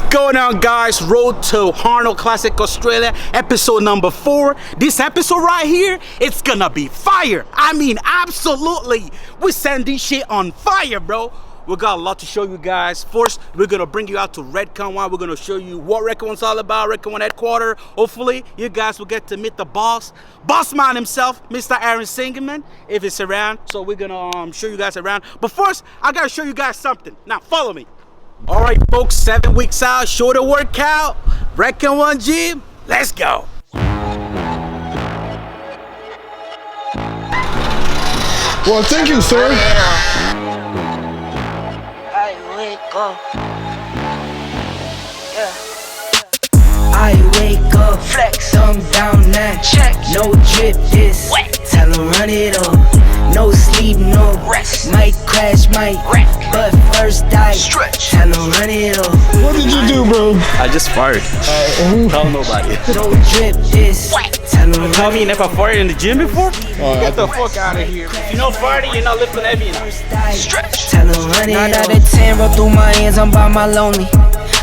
going on, guys? Road to Arnold Classic Australia, episode number 4. This episode right here, it's gonna be fire. I mean, absolutely. We send this shit on fire, bro. We got a lot to show you guys. First, we're gonna bring you out to Redcon 1. We're gonna show you what Redcon 1's all about, Redcon 1 headquarters. Hopefully, you guys will get to meet the boss man himself, Mr. Aaron Singerman, if it's around. So we're gonna show you guys around. But first, I gotta show you guys something. Now, follow me. All right, folks, 7 weeks out, shoulder workout, Redcon 1 gym. Let's go. Well, thank you, sir. I wake up, flex, thumb down now, check, no drip this, wet. Tell him run it up, no sleep, no rest, might crash, might wreck, but first die, stretch, tell him run it up. What did you do, bro? I just farted. Tell nobody. No drip this, wet. Tell him Tell me you never farted in the gym before? Get the fuck out of here. If you know farting, you're not lifting heavy enough. Stretch, tell him run it up. 9 out of 10 roll through my hands, I'm by my lonely.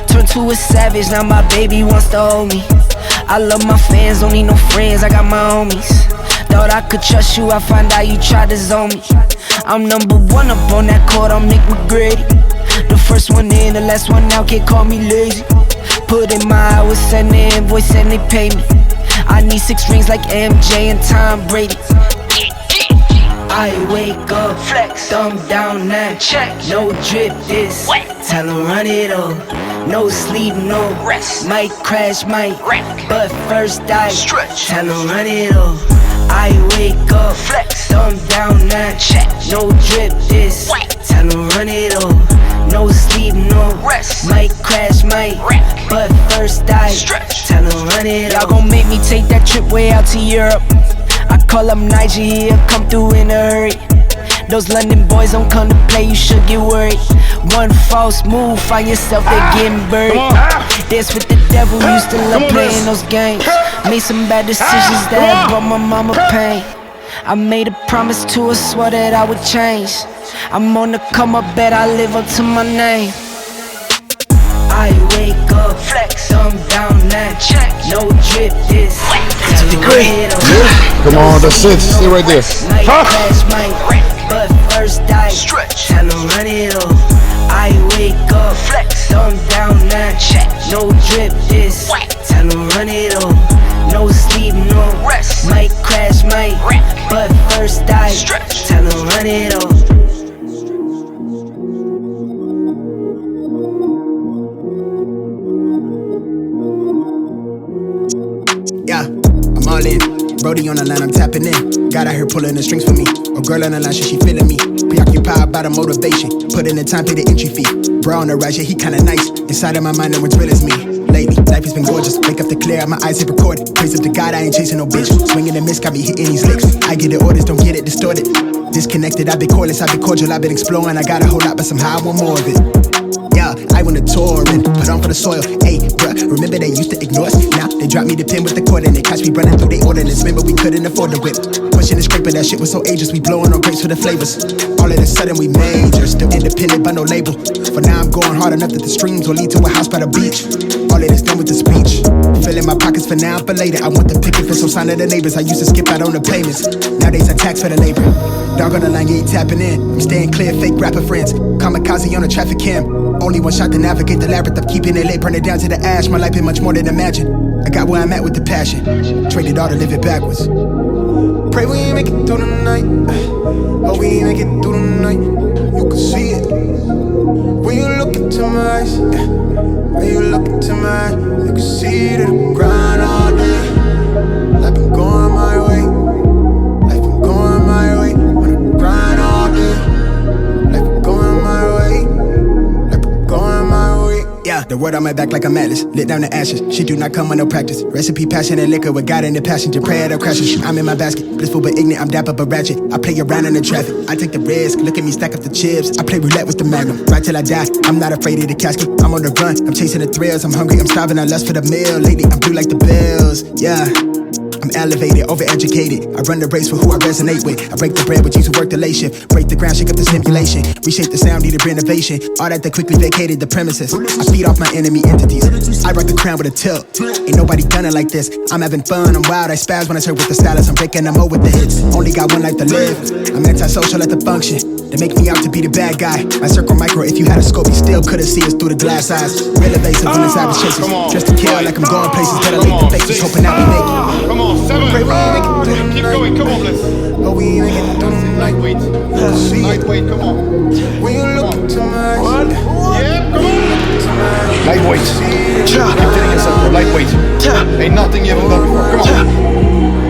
Turned to a savage, now my baby wants to hold me. I love my fans, don't need no friends, I got my homies. Thought I could trust you, I find out you tried to zone me. I'm number 1 up on that court, I'm Nick McGrady. The first one in, the last one out, can't call me lazy. Put in my hours, send the invoice and they pay me. I need 6 rings like MJ and Tom Brady. I wake up, flex, thumb down now, check, no drip this, wet. Tell him run it up, no sleep, no rest, might crash, might wreck, but first die, stretch, tell him run it up. I wake up, flex, thumb down now, check, no drip this, wet. Tell him run it up, no sleep, no rest, might crash, might wreck, but first die, stretch, tell him run it up. Y'all gon' make me take that trip way out to Europe. I call up Nigeria, come through in a hurry. Those London boys don't come to play, you should get worried. One false move, find yourself there getting buried. Dance with the devil, used to love playing those games. Made some bad decisions that brought my mama pain. I made a promise to her, swore that I would change. I'm on the come up, bet I live up to my name. I wake up, flex, thumb down now, check, no drip this. Come on, that's it. Stay right there. But first die, stretch, tell him run it up. I wake up, flex, thumb down now, check, no drip this. Tell him run it up. No sleep, no rest, might crash, might wreck, but first die, stretch, tell him run it up. Yeah, I'm all in. Brody on the line, I'm tapping in. God out here pulling the strings for me. A girl on the line, she feeling me. Preoccupied by the motivation. Put in the time, pay the entry fee. Bro on the right, yeah, he kinda nice. Inside of my mind, no one's real as me. Lately, life has been gorgeous. Wake up to clear, my eyes hit recorded. Praise up to God, I ain't chasing no bitch. Swinging and miss, got me hitting these licks. I get the orders, don't get it distorted. Disconnected, I've been cordless, I've been cordial, I've been exploring. I got a whole lot, but somehow I want more of it. Yeah, I went to tour and put on for the soil. Hey, bruh, remember they used to ignore us? Now they dropped me the pin with the cord and they catch me running through they ordinance. Remember we couldn't afford the whip. Pushing and scraping, that shit was so ageless. We blowing on grapes for the flavors. All of a sudden we major, still independent but no label. For now I'm going hard enough that the streams will lead to a house by the beach. All of this done with the speech. Filling my pockets for now, for later. I want the picket for some sign of the neighbors. I used to skip out on the payments. Nowadays I tax for the labor. Dog on the line, you ain't tapping in. I'm staying clear, fake rapper friends. Kamikaze on the traffic cam. Only one shot to navigate the labyrinth. I'm keeping it lit, burn it down to the ash. My life been much more than imagine. I got where I'm at with the passion. Traded all to live it backwards. Pray we make it through the night. Oh, we make it through the night. You can see it when you look into my eyes. When you look into my eyes, you can see that I'm grind all day. Life been going my way. Life been going my way. When I grind all day. Life been going my way. Life been going my way. Yeah, the word on my back like I'm Atlas. Lit down the ashes. She do not come with no practice. Recipe, passion, and liquor with God in the passenger. Prayer that crashes. I'm in my basket. Blissful but ignorant. I'm dapper but ratchet. I play around in the traffic. I take the risk. Look at me stack up the chips. I play roulette with the magnum. Right till I die. I'm not afraid of the casket. I'm on the run. I'm chasing the thrills. I'm hungry. I'm starving. I lust for the meal. Lately, I'm blue like the bills. Yeah. I'm elevated, overeducated. I run the race for who I resonate with. I break the bread with Jesus who work the late shift. Break the ground, shake up the stimulation. Reshape the sound, needed renovation. All that quickly vacated the premises. I feed off my enemy entities. I rock the crown with a tilt. Ain't nobody done it like this. I'm having fun, I'm wild, I spaz when I serve with the stylist. I'm breaking them over with the hits. Only got one life to live. I'm antisocial at the function. They make me out to be the bad guy. My circle micro, if you had a scope, you still couldn't see us through the glass eyes. Real evasive when it's savage chases. Just to kill like I'm going places. Better late than faces, hoping that we make it. Come on, 7. Keep going, come on, Bliss. But we ain't getting done. Lightweight. Lightweight, come on. When you look into my eyes. Yeah, come on. Lightweight. Keep telling yourself, bro. Lightweight. Ain't nothing you haven't done before. Come on.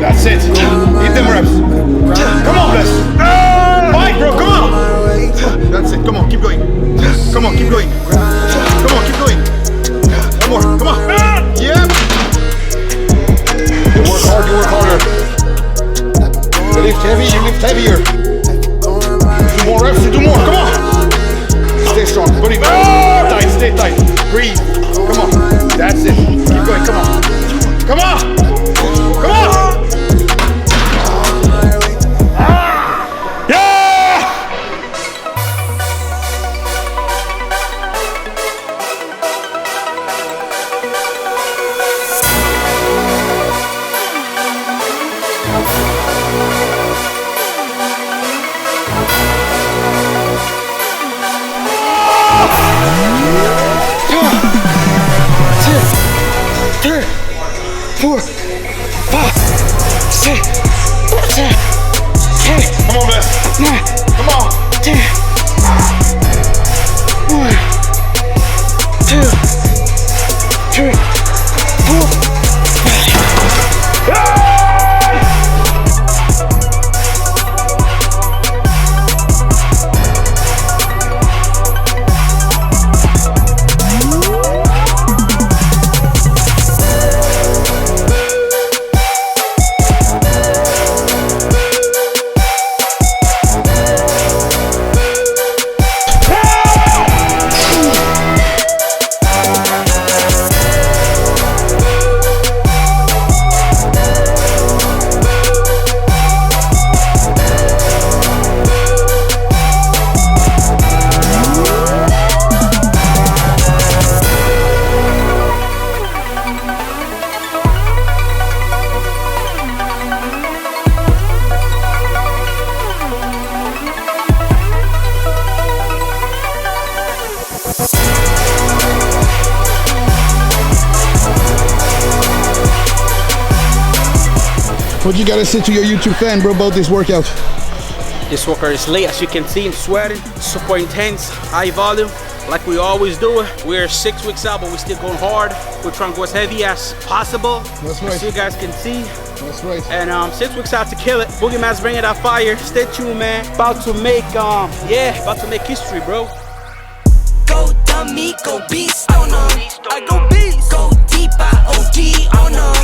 That's it. Eat them reps. Come on, Bliss. Fight, bro. Come on. That's it. Come on, keep going. Come on, keep going. Come on, keep going. One more. Come on. Yeah. You work hard, you work harder. You lift heavy, you lift heavier. You do more reps, you do more. Come on. Stay strong. Body tight, stay tight. Breathe. Come on. That's it. Keep going. Come on. Come on. Come on. Come on, Bless. Come on. 10. 1, 2, 3, 4. What you gotta say to your YouTube fan, bro, about this workout? This workout is late, as you can see. I'm sweating, super intense, high volume, like we always do it. We're 6 weeks out, but we're still going hard. We're trying to go as heavy as possible. That's right. So you guys can see. That's right. And 6 weeks out to kill it. Boogeyman's bringing that fire. Stay tuned, man. About to make history, bro. Go dummy, go beast on them. I go beast. Go deep, I OD on them.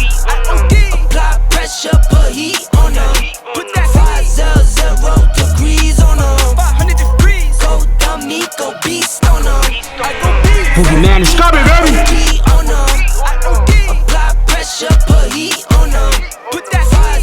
Apply pressure, put heat on them. Put that 500 degrees on them. 500 degrees. Go dummy, go beast on them. I go beast. Boogeyman is coming, baby. On them. Apply pressure, put heat on them. Put that 500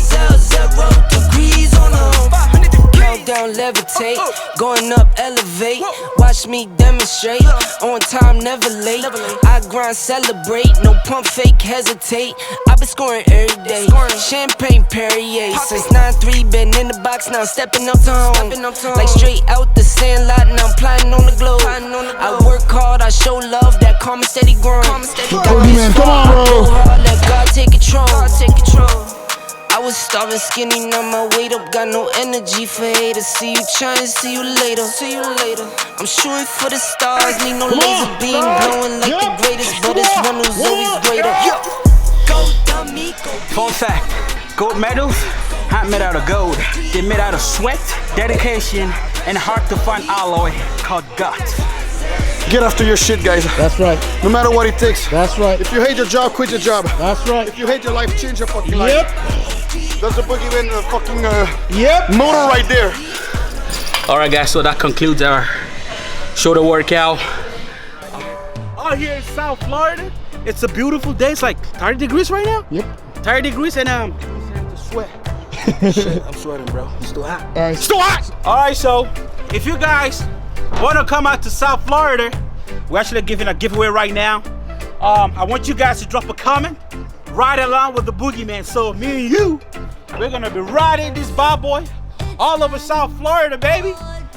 degrees on them. 500 degrees. Countdown, levitate. Going up, elevate. Watch me demonstrate. On time, never late. I grind, celebrate. No pump, fake, hesitate. I've been scoring every day. Champagne Perrier. Since 9-3, been in the box, now I'm stepping up to home. Like straight out the sandlot, now I'm plotting on the globe. I work hard, I show love, that karma steady growing. Boogeyman, come on, bro. Let God take control. I was starving skinny, now my weight up, got no energy for haters. See you trying, see you later. I'm shooting for the stars, need no laser beam blowing like the greatest, but it's one who's always greater. Go dummy, go. Fun fact, gold medals aren't made out of gold. They're made out of sweat, dedication, and hard to find alloy called guts. Get after your shit, guys. That's right. No matter what it takes. That's right. If you hate your job, quit your job. That's right. If you hate your life, change your fucking life. Yep. That's the Boogeyman fucking Yep. motor right there. All right, guys, so that concludes our shoulder workout. Out here in South Florida, it's a beautiful day. It's like 30 degrees right now. Yep. 30 degrees, and sweat. Shit, I'm sweating, bro. It's too hot. All right. It's too hot. All right, so if you guys want to come out to South Florida, we're actually giving a giveaway right now. I want you guys to drop a comment right along with the Boogeyman. So me and you, we're gonna be riding this bad boy all over South Florida, baby.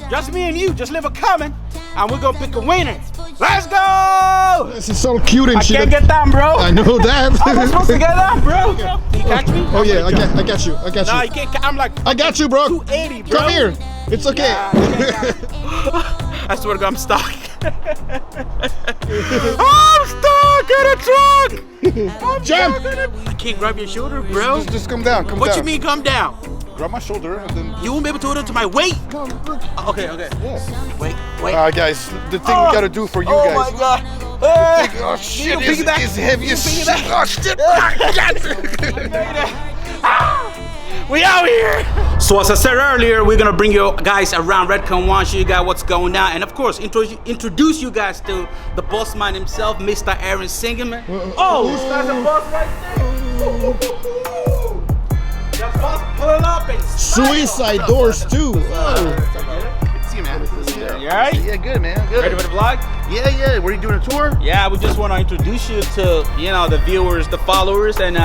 Just me and you. Just leave a comment, and we're gonna pick a winner. Let's go! This is so cute and I shit. can't get down, bro. I know that. How am I supposed to get down, bro? Can you catch me? Oh yeah, I got you. I got Nah, you. you can't. I'm like I got you, bro. 280, bro. Come here. It's okay. I swear to God, I'm stuck. I'm stuck in a truck. Jump. I can't grab your shoulder, bro. Just come down. Come What down. you mean, come down? Grab my shoulder and then. You won't be able to hold it to my weight. Okay. Yeah. Wait. Guys, the thing we gotta do for you Oh guys. my God. Oh shit, you piggyback? is heavy as shit. Oh shit. We out here. So as I said earlier, we're gonna bring you guys around Redcon One, show you guys what's going on, and of course introduce you guys to the boss man himself, Mr. Aaron Singerman. That's the boss right there. The boss pulling up and Suicide doors too. See you, man. You alright? Yeah, good, man. Good. Ready for the vlog? Yeah. What are you doing, a tour? Yeah, we just want to introduce you to, the viewers, the followers, and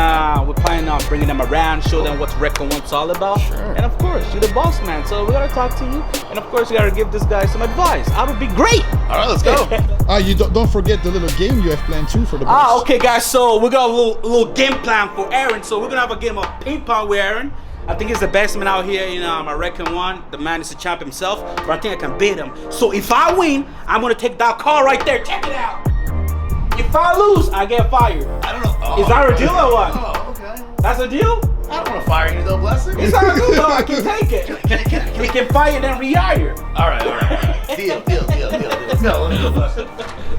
we're planning on bringing them around, show them what's Redcon One's all about. Sure. And of course, you're the boss man, so we gotta talk to you. And of course, we gotta give this guy some advice. I would be great. All right, let's go. You don't forget the little game you have planned too for the boss. Okay, guys. So we got a little game plan for Aaron. So we're gonna have a game of ping pong with Aaron. I think he's the best man out here in my Redcon One. The man is the champ himself, but I think I can beat him. So if I win, I'm gonna take that call right there. Check it out. If I lose, I get fired. I don't know. Is that a deal or what? Oh, okay. That's a deal? I don't want to fire you though, Blessing. It's not a deal though. I can take it. We can fire and rehire. All right. Deal. Let's go, Blessing.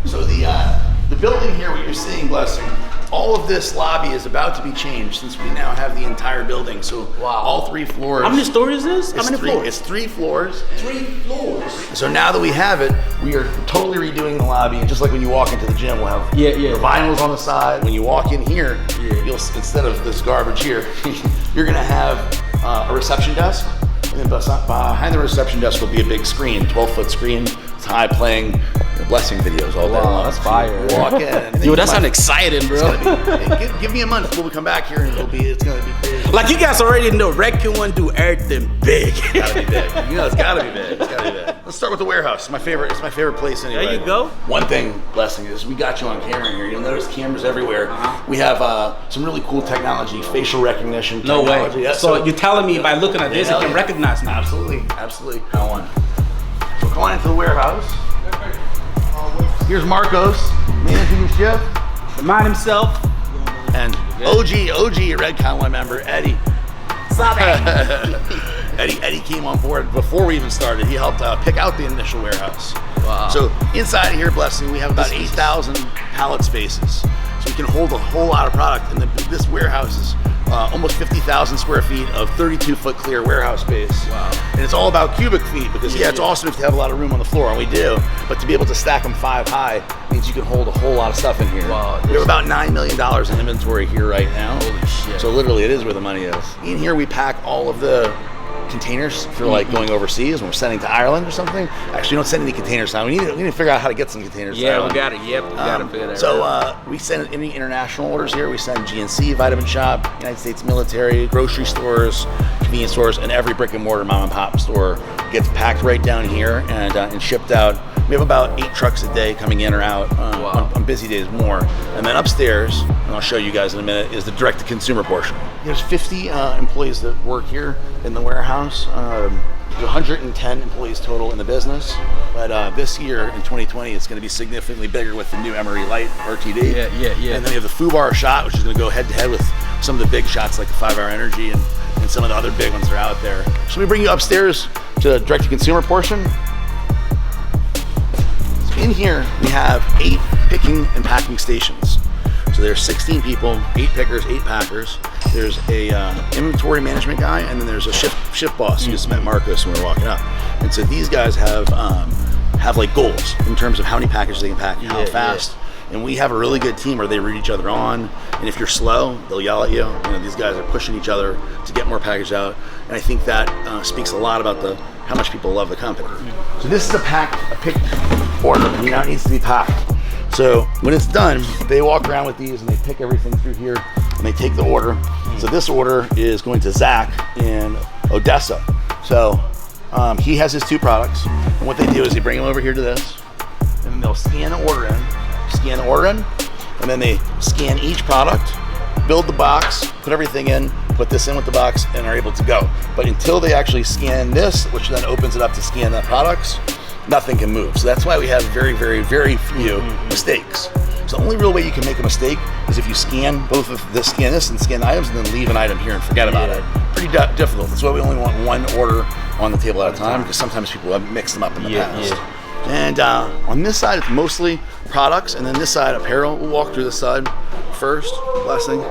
So the building here, what you're seeing, Blessing, all of this lobby is about to be changed since we now have the entire building. So all 3 floors. How many stories is this? How many floors? It's 3 floors. 3 floors. So now that we have it, we are totally redoing the lobby. And just like when you walk into the gym, we'll have the vinyls on the side. When you walk in here, you'll instead of this garbage here, you're gonna have a reception desk. And then behind the reception desk will be a big screen, 12-foot screen. It's high playing Blessing videos all day long. That's fire. You walk in. And Dude, that sounds exciting, bro. Give me a month. We'll come back here and it's gonna be big. Like you guys already know, Redcon One do everything big. It's gotta be big. It's gotta be big. Let's start with the warehouse. It's my favorite place anyway. There you go. One thing, Blessing, is we got you on camera here. You'll notice cameras everywhere. We have some really cool technology, facial recognition technology. No way. Yeah, so you're telling me by looking at this, you can recognize me? Absolutely. Go on. So come on into the warehouse. Here's Marcos, managing the shift. The man himself. And OG Redcon One member, Eddie. Eddie came on board before we even started. He helped pick out the initial warehouse. Wow. So inside of here, Blessing, we have about 8,000 pallet spaces. So we can hold a whole lot of product. And this warehouse is almost 50,000 square feet of 32-foot clear warehouse space. Wow. And it's all about cubic feet because, it's awesome if you have a lot of room on the floor, and we do. But to be able to stack them 5 high means you can hold a whole lot of stuff in here. Wow. We have about $9 million in inventory here right now. Holy shit. So literally it is where the money is. In here we pack all of the containers for like going overseas when we're sending to Ireland or something. Actually, we don't send any containers now. We need to figure out how to get some containers. Yeah, we got it. Yep, we got to figure that out. So we send any international orders here. We send GNC, Vitamin Shop, United States military, grocery stores, convenience stores, and every brick and mortar mom and pop store gets packed right down here and shipped out. We have about 8 trucks a day coming in or out. On busy days more. And then upstairs, and I'll show you guys in a minute, is the direct-to-consumer portion. There's 50 employees that work here in the warehouse. There's 110 employees total in the business. But this year, in 2020, it's going to be significantly bigger with the new Emery Light RTD. Yeah. And then we have the FUBAR shot, which is going to go head-to-head with some of the big shots like the 5 Hour Energy and some of the other big ones that are out there. So we bring you upstairs to the direct-to-consumer portion. In here, we have 8 picking and packing stations. So there's 16 people, 8 pickers, 8 packers. There's a inventory management guy, and then there's a shift boss. You just met Marcos when we were walking up. And so these guys have like goals in terms of how many packages they can pack, how fast. And we have a really good team where they read each other on. And if you're slow, they'll yell at you. You know, these guys are pushing each other to get more package out. And I think that speaks a lot about how much people love the company. So this is a picked order. You know, it needs to be packed. So when it's done, they walk around with these and they pick everything through here and they take the order. So this order is going to Zach in Odessa. So he has his 2 products. And what they do is they bring them over here to this, and then they'll scan the order in, and then they scan each product, build the box, put everything in, put this in with the box, and are able to go. But until they actually scan this, which then opens it up to scan the products, nothing can move. So that's why we have very, very, very few mistakes. So the only real way you can make a mistake is if you scan both of this, scan this and scan items, and then leave an item here and forget about it. Pretty difficult. That's why we only want 1 order on the table at a time, because sometimes people have mixed them up in the past. And on this side, it's mostly products, and then this side, apparel. We'll walk through this side first, last thing.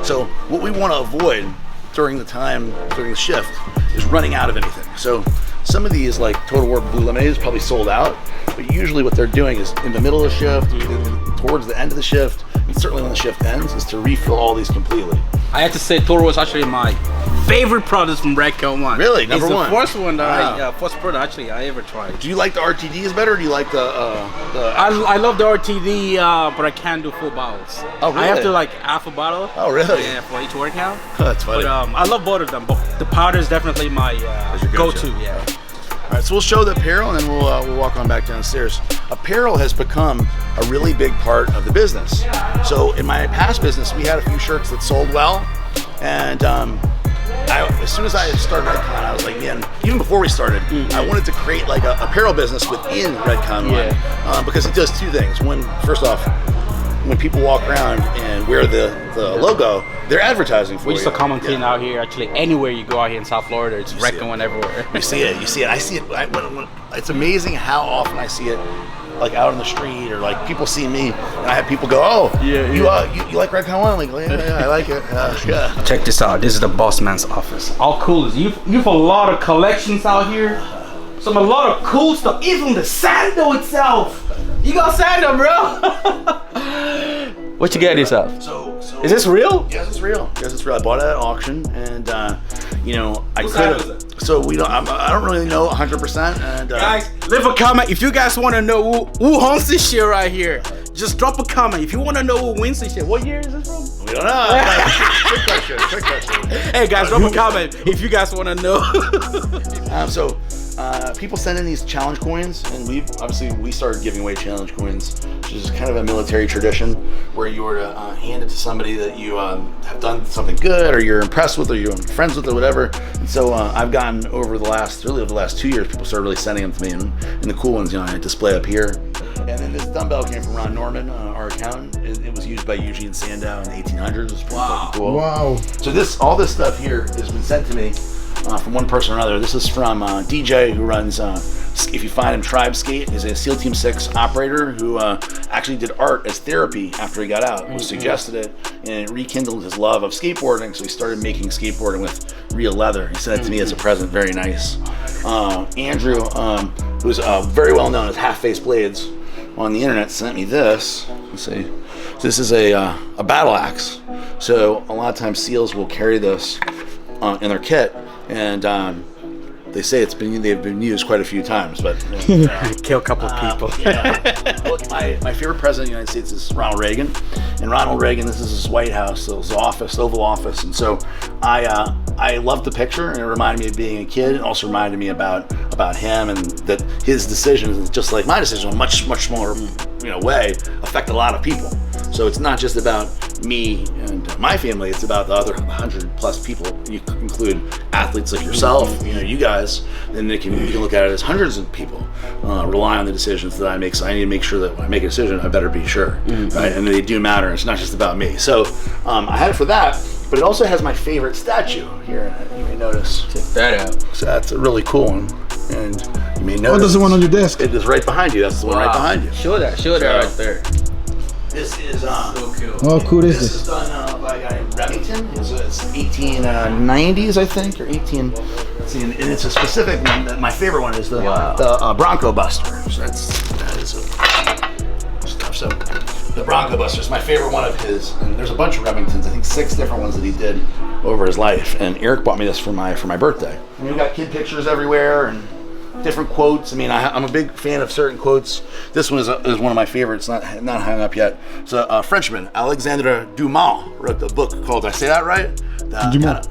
So what we want to avoid during the shift, is running out of anything. So some of these, like Total War Blue Lemonade, is probably sold out, but usually what they're doing is in the middle of the shift, towards the end of the shift, and certainly when the shift ends, is to refill all these completely. I have to say, Toro was actually my favorite product from Redcon 1. Really? Number one? It's the first one that first product actually I ever tried. Do you like the RTDs better, or do you like the I love the RTD, but I can't do full bottles. Oh, really? I have to like half a bottle. Oh, really? Yeah, for each workout. That's funny. But I love both of them. But the powder is definitely my go-to. Yeah. All right, so we'll show the apparel, and then we'll walk on back downstairs. Apparel has become a really big part of the business. So in my past business, we had a few shirts that sold well, and as soon as I started Redcon, I was like, man, even before we started, I wanted to create like a apparel business within Redcon 1, because it does 2 things. One, first off, when people walk around and wear the logo, they're advertising for you. We used to commenting out here, actually, anywhere you go out here in South Florida, it's Redcon 1 everywhere. You see it. I see it. It's amazing how often I see it, like out on the street, or like people see me, and I have people go, "Oh, you like Redcon 1?" I'm like, yeah, I like it. Yeah. Check this out. This is the boss man's office. How cool is it? You have a lot of collections out here. A lot of cool stuff. Even the sandal itself. You got sandal, bro. What you get this up? So is this real? Yes, it's real. I bought it at auction, and I could have. So we don't. I don't really know 100%. And guys, leave a comment if you guys want to know who owns this shit right here. Just drop a comment if you want to know who wins this shit. What year is this from? We don't know. Quick question. Hey guys, drop a comment if you guys want to know. People send in these challenge coins, and we started giving away challenge coins, which is kind of a military tradition where you were to hand it to somebody that you have done something good, or you're impressed with, or you're friends with, or whatever. And so I've gotten over the last 2 years, people started really sending them to me, and the cool ones, I display up here. And then this dumbbell came from Ron Norman, our accountant. It was used by Eugene Sandow in the 1800s. It was pretty fucking cool. Wow. So all this stuff here has been sent to me from one person or another. This is from DJ, who runs, if you find him, Tribe Skate. He's a SEAL Team 6 operator who actually did art as therapy after he got out. He suggested it, and it rekindled his love of skateboarding, so he started making skateboarding with real leather. He sent it to me as a present. Very nice. Andrew, who's very well known as Half-Face Blades on the internet, sent me this. Let's see. So this is a battle axe. So a lot of times SEALs will carry this in their kit, and they say they've been used quite a few times, but kill a couple of people. Look, my favorite president of the United States is Ronald Reagan, and Ronald Reagan, this is his White House, so his office, Oval Office, and so I loved the picture, and it reminded me of being a kid. It also reminded me about him, and that his decisions, just like my decision, in a much smaller way, affect a lot of people. So it's not just about me and my family, it's about the other 100+ people. You include athletes like yourself, you guys, then you can look at it as hundreds of people rely on the decisions that I make. So I need to make sure that when I make a decision, I better be sure, right? And they do matter. It's not just about me. So I had it for that, but it also has my favorite statue here. You may notice. Check that out. So that's a really cool one, and you may notice. Oh, there's the one on your desk. It is right behind you. That's the one right behind you. Show that right there. This is so cool. Oh, cool is this? This is done by a guy named Remington. It's 1890s, I think, or 18. See, and it's a specific one. My favorite one is the Bronco Buster. So that is tough. So The Bronco Buster's my favorite one of his, and there's a bunch of Remingtons. I think 6 different ones that he did over his life. And Eric bought me this for my birthday. And we got kid pictures everywhere and different quotes. I mean, I'm a big fan of certain quotes. This one is one of my favorites, not hung up yet. So a Frenchman, Alexandre Dumas, wrote the book called, did I say that right? Dumont,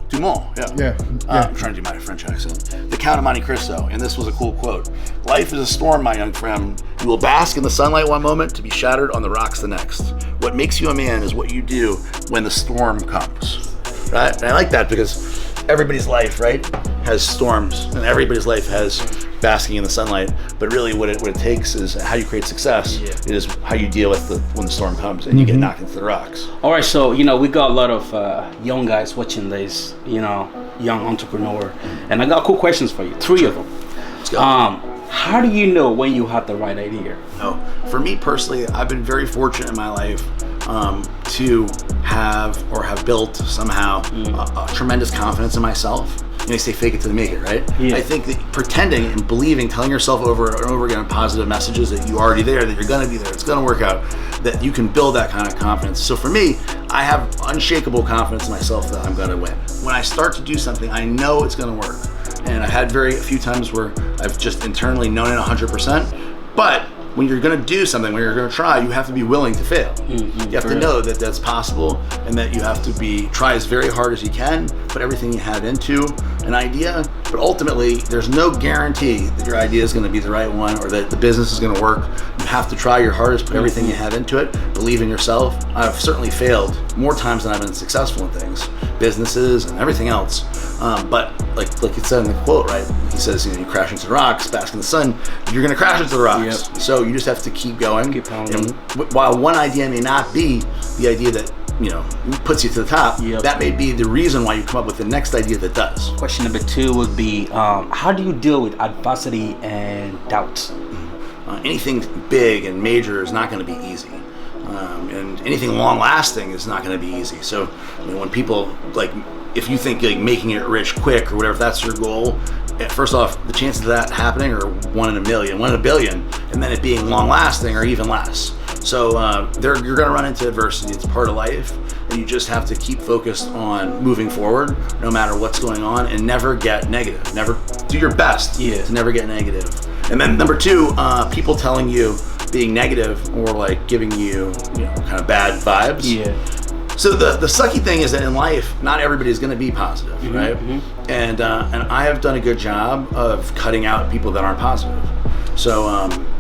yeah. I'm trying to do my French accent. The Count of Monte Cristo, and this was a cool quote. Life is a storm, my young friend. You will bask in the sunlight one moment to be shattered on the rocks the next. What makes you a man is what you do when the storm comes. Right? And I like that because everybody's life, right, has storms, and everybody's life has basking in the sunlight. But really, what it takes is how you create success. It is how you deal with when the storm comes and you get knocked into the rocks. All right, so we got a lot of young guys watching this, young entrepreneur, and I got cool questions for you. 3 of them. Let's go. How do you know when you have the right idea? Oh, for me personally, I've been very fortunate in my life to have built somehow a tremendous confidence in myself. They say fake it till you make it, right? Yeah. I think that pretending and believing, telling yourself over and over again positive messages that you're already there, that you're gonna be there, it's gonna work out, that you can build that kind of confidence. So for me, I have unshakable confidence in myself that I'm gonna win. When I start to do something, I know it's gonna work. And I had a few times where I've just internally known it 100%, but when you're going to do something, when you're going to try, you have to be willing to fail. You have to know that that's possible, and that you have to try as very hard as you can, put everything you have into an idea, but ultimately there's no guarantee that your idea is going to be the right one or that the business is going to work. You have to try your hardest, put everything you have into it, believe in yourself. I've certainly failed more times than I've been successful in things, businesses and everything else. But like it said in the quote, right? He says, you crash into the rocks, bask in the sun, you're going to crash into the rocks. Yep. So you just have to keep going. And while one idea may not be the idea that puts you to the top, that may be the reason why you come up with the next idea that does. Question number 2 would be, how do you deal with adversity and doubts? Anything big and major is not going to be easy. And anything long-lasting is not going to be easy. So when people, if you think making it rich quick or whatever, if that's your goal, first off, the chances of that happening are 1 in a million, 1 in a billion, and then it being long-lasting are even less. So you're going to run into adversity. It's part of life, and you just have to keep focused on moving forward no matter what's going on, and never get negative. Never do your best to never get negative. And then number 2, people telling you being negative or giving you kind of bad vibes. So the sucky thing is that in life, not everybody's going to be positive, right? And I have done a good job of cutting out people that aren't positive. So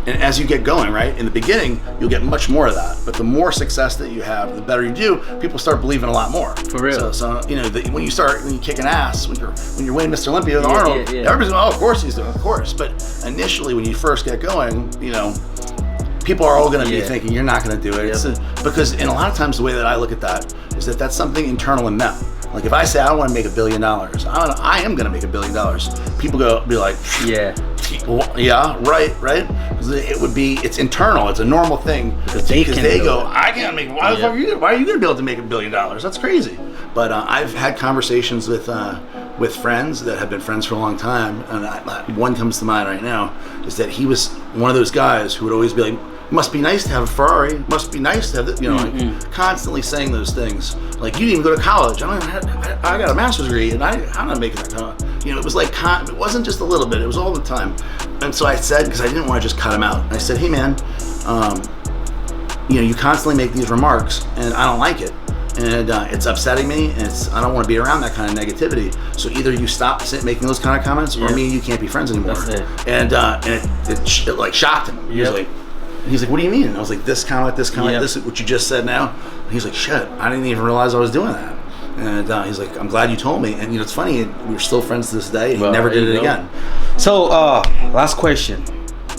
and as you get going, right, in the beginning, you'll get much more of that. But the more success that you have, the better you do. People start believing a lot more. For real. So when you kick an ass, when you're winning Mr. Olympia with Arnold, everybody's going, oh, of course he's doing, of course. But initially, when you first get going, people are all going to be thinking you're not going to do it. Because a lot of times the way that I look at that is that that's something internal in them. Like if I say I want to make $1 billion, I am going to make $1 billion. People be like, right. It's internal. It's a normal thing because they go, I can't make. Why are you going to be able to make $1 billion? That's crazy. But I've had conversations with friends that have been friends for a long time, and one comes to mind right now is that he was one of those guys who would always be like, must be nice to have a Ferrari, must be nice to have constantly saying those things. Like, you didn't even go to college. I got a master's degree, and I'm not making that kind of, it was like, it wasn't just a little bit, it was all the time. And so I said, because I didn't want to just cut him out, I said, hey man, you constantly make these remarks, and I don't like it. And it's upsetting me, and I don't want to be around that kind of negativity. So either you stop making those kind of comments, or me and you can't be friends anymore. That's it. And it shocked him. He was like, what do you mean? And I was like, this comment, this, what you just said now. And he's like, shit, I didn't even realize I was doing that. And he's like, I'm glad you told me. And it's funny, we're still friends to this day, and he never did it again. So last question.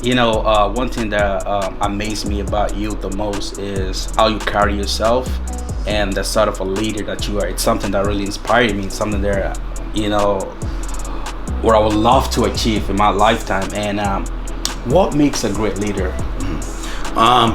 One thing that amazed me about you the most is how you carry yourself and the sort of a leader that you are. It's something that really inspired me, something that, what I would love to achieve in my lifetime. And what makes a great leader?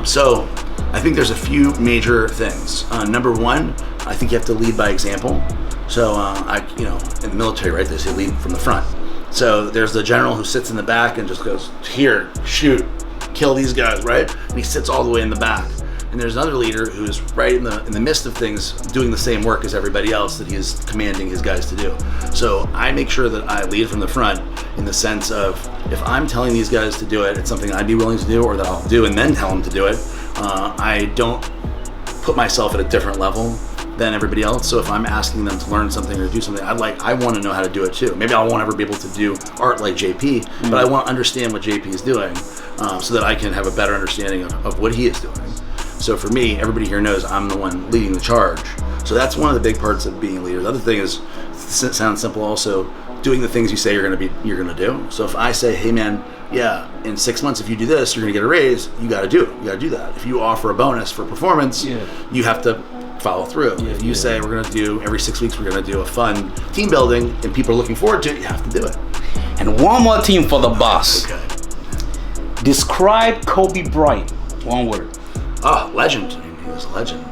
So I think there's a few major things. Number 1, I think you have to lead by example. So in the military, right, they say lead from the front. So there's the general who sits in the back and just goes, here, shoot, kill these guys, right? And he sits all the way in the back. and there's another leader who's right in the midst of things, doing the same work as everybody else that he's commanding his guys to do. So I make sure that I lead from the front in the sense of, if I'm telling these guys to do it, it's something I'd be willing to do, or that I'll do and then tell them to do it. I don't put myself at a different level than everybody else. So if I'm asking them to learn something or do something, I want to know how to do it too. Maybe I won't ever be able to do art like JP, but I want to understand what JP is doing, so that I can have a better understanding of what he is doing. So for me, everybody here knows I'm the one leading the charge. So that's one of the big parts of being a leader. The other thing is, it sounds simple also, doing the things you say you're gonna do. So if I say, hey man, yeah, in 6 months if you do this, you're gonna get a raise, you gotta do it. You gotta do that. If you offer a bonus for performance, you have to follow through. If you say we're gonna do, every 6 weeks we're gonna do a fun team building and people are looking forward to it, you have to do it. And one more thing for the boss. Okay. Describe Kobe Bryant. One word. Oh, legend. He was a legend.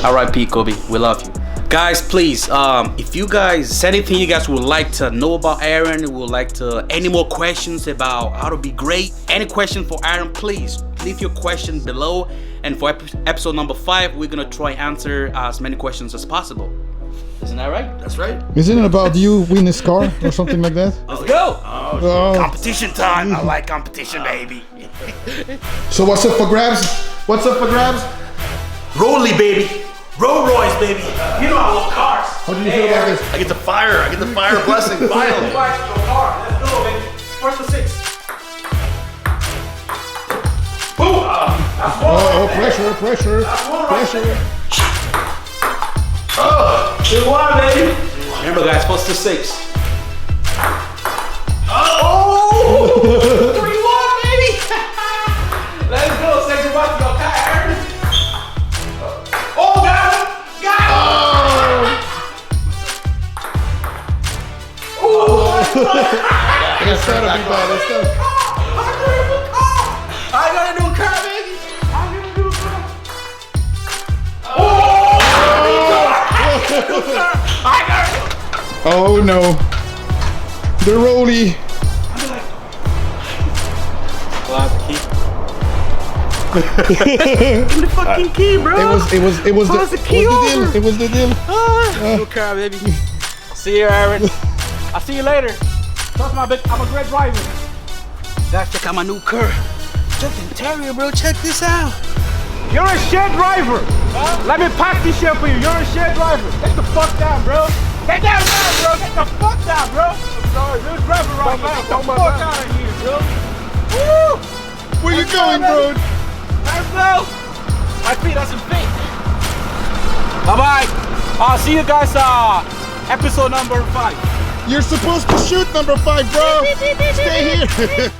R.I.P. Kobe. We love you. Guys, please, if you guys, anything you guys would like to know about Aaron, would like to, any more questions about how to be great, any question for Aaron, please leave your question below. And for episode number 5, we're gonna try and answer as many questions as possible. Isn't that right? That's right. Isn't it about you win a car or something like that? Let's go. Oh. Competition time. I like competition, baby. So what's up for grabs? What's up for grabs? Rolly, baby. Rolls Royce, baby. You know I love cars. How do you feel about this? I get the fire blessing, finally. Let's go, baby. First to 6. Boom. That's one. Oh, pressure. Oh, 2-1, baby. Remember, guys, first to 6. Oh! 3-1, baby. Let's go. Say goodbye to your car, Aaron. Oh, got it. It's gotta be bad. It's gotta... I got a new car, baby. Oh no. The rolly. Give me the fucking key, bro. It was the deal. New car, baby. See you, Aaron. I'll see you later. Trust my bitch, I'm a great driver. Guys, check out my new car. Check the interior, bro. Check this out. You're a shit driver. Let me pack this shit for you. You're a shit driver. Get the fuck down, bro. Get down, bro. Get the fuck down, bro. I'm sorry. You're driving right now. Get the fuck out of here, bro. Woo! Where you going, bro? Let's go. My feet doesn't fit. Bye-bye. I'll see you guys episode number 5. You're supposed to shoot number 5, bro. Stay here.